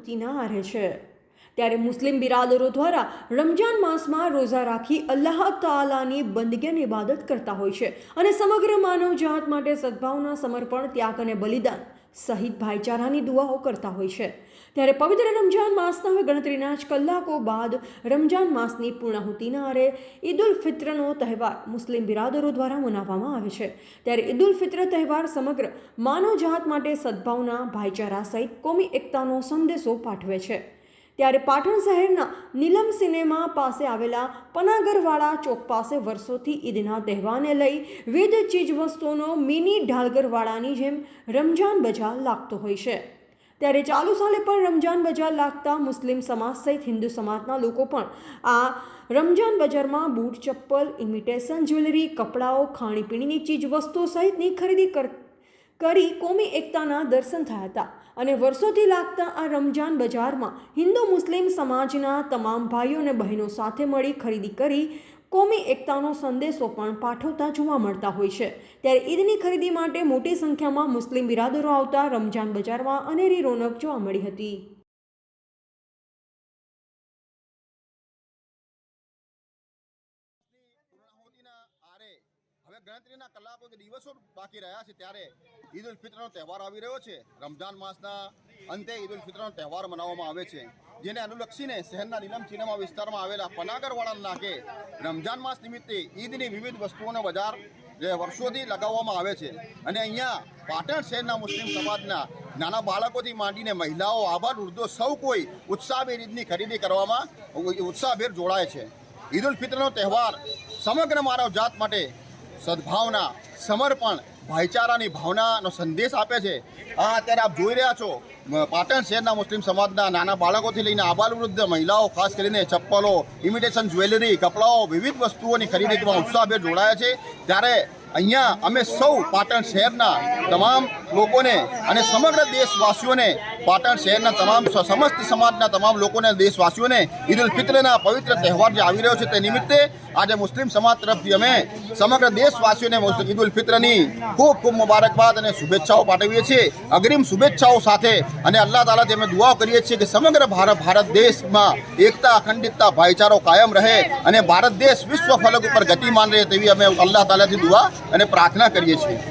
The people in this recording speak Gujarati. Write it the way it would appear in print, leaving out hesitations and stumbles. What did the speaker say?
પૂર્તિના આરે છે। ત્યારે મુસ્લિમ બિરાદરો દ્વારા રમજાન માસમાં રોઝા રાખી અલ્લાહ તાલાની બંદગી અને ઇબાદત કરતા હોય છે અને સમગ્ર માનવજાત માટે સદભાવના, સમર્પણ, ત્યાગ અને બલિદાન સહિત ભાઈચારાની દુઆઓ કરતા હોય છે। ત્યારે પવિત્ર રમજાન માસના હવે ગણતરીના જ કલાકો બાદ રમજાન માસની પૂર્ણાહુતિના આરે ઈદ ઉલ ફિત્રનો તહેવાર મુસ્લિમ બિરાદરો દ્વારા મનાવવામાં આવે છે। ત્યારે ઈદ ઉલ ફિત્ર તહેવાર સમગ્ર માનવજાત માટે સદભાવના, ભાઈચારા સહિત કોમી એકતાનો સંદેશો પાઠવે છે। ત્યારે પાટણ શહેરના નીલમ સિનેમા પાસે આવેલા પનાગરવાડા ચોક પાસે વર્ષોથી ઈદના તહેવારને લઈ વિવિધ ચીજવસ્તુઓનો મિની ઢાલગરવાડાની જેમ રમજાન બજાર લાગતો હોય છે। ત્યારે ચાલુ સાલે પણ રમજાન બજાર લાગતા મુસ્લિમ સમાજ સહિત હિન્દુ સમાજના લોકો પણ આ રમજાન બજારમાં બૂટ, ચપ્પલ, ઇમિટેશન જ્વેલરી, કપડાઓ, ખાણીપીણીની ચીજવસ્તુઓ સહિતની ખરીદી કરી કોમી એકતાના દર્શન થયા હતા અને વર્ષોથી લાગતા આ રમજાન બજારમાં હિન્દુ મુસ્લિમ સમાજના તમામ ભાઈઓ અને બહેનો સાથે મળી ખરીદી કરી કોમી એકતાનો સંદેશો પણ પાઠવતા જોવા મળતા હોય છે। ત્યારે ઈદની ખરીદી માટે મોટી સંખ્યામાં મુસ્લિમ બિરાદરો આવતા રમજાન બજારમાં અનેરી રોનક જોવા મળી હતી। હવે ગણતરીના કલાકો કે દિવસો બાકી રહ્યા છે ત્યારે ઈદ ઉલ ફિત્રનો તહેવાર આવી રહ્યો છે। રમજાન માસના અંતે ઈદ ઉલ ફિત્રનો તહેવાર મનાવવામાં આવે છે, જેને અનુલક્ષીને શહેરના નીલમ સિનેમા વિસ્તારમાં આવેલા પનાગરવાડા નાકે રમજાન માસ નિમિત્તે ઈદની વિવિધ વસ્તુઓનો બજાર વર્ષોથી લગાવવામાં આવે છે અને અહીંયા પાટણ શહેરના મુસ્લિમ સમાજના નાના બાળકોથી માંડીને મહિલાઓ, આબાલ, વૃદ્ધો સૌ કોઈ ઉત્સાહભેર ઈદની ખરીદી કરવામાં ઉત્સાહભેર જોડાય છે। ઈદ ઉલ ફિત્રનો તહેવાર સમગ્ર માનવ જાત માટે સદભાવના, સમર્પણ, ભાઈચારાની ભાવનાનો સંદેશ આપે છે। અત્યારે આપ જોઈ રહ્યા છો પાટણ શહેરના મુસ્લિમ સમાજના નાના બાળકોથી લઈને આબાલવૃદ્ધ મહિલાઓ, ખાસ કરીને ચપ્પલો, ઇમિટેશન જ્વેલરી, કપડાઓ, વિવિધ વસ્તુઓની ખરીદી કરવા ઉત્સાહભેર જોડાયા છે। ત્યારે અહીંયા અમે સૌ પાટણ શહેરના તમામ લોકોને અને સમગ્ર દેશવાસીઓને, પાટણ શહેરના તમામ સમસ્ત સમાજના તમામ લોકોને, દેશવાસીઓને ઈદ ઉલ ફિત્રના પવિત્ર તહેવાર જે આવી રહ્યો છે તે નિમિત્તે આજે મુસ્લિમ સમાજ તરફથી અમે સમગ્ર દેશવાસીઓને ઈદ ઉલ ફિત્રની ખૂબ ખૂબ મુબારકબાદ અને શુભેચ્છાઓ પાઠવીએ છીએ। અગ્રિમ શુભેચ્છાઓ સાથે અને અલ્લાહ તાલાથી અમે દુઆ કરીએ છીએ કે સમગ્ર ભારત દેશમાં એકતા, અખંડિતતા, ભાઈચારો કાયમ રહે અને ભારત દેશ વિશ્વ ફલક ઉપર ગતિમાન રહે તેવી અમે અલ્લાહ તાલાથી દુઆ અને પ્રાર્થના કરીએ છીએ।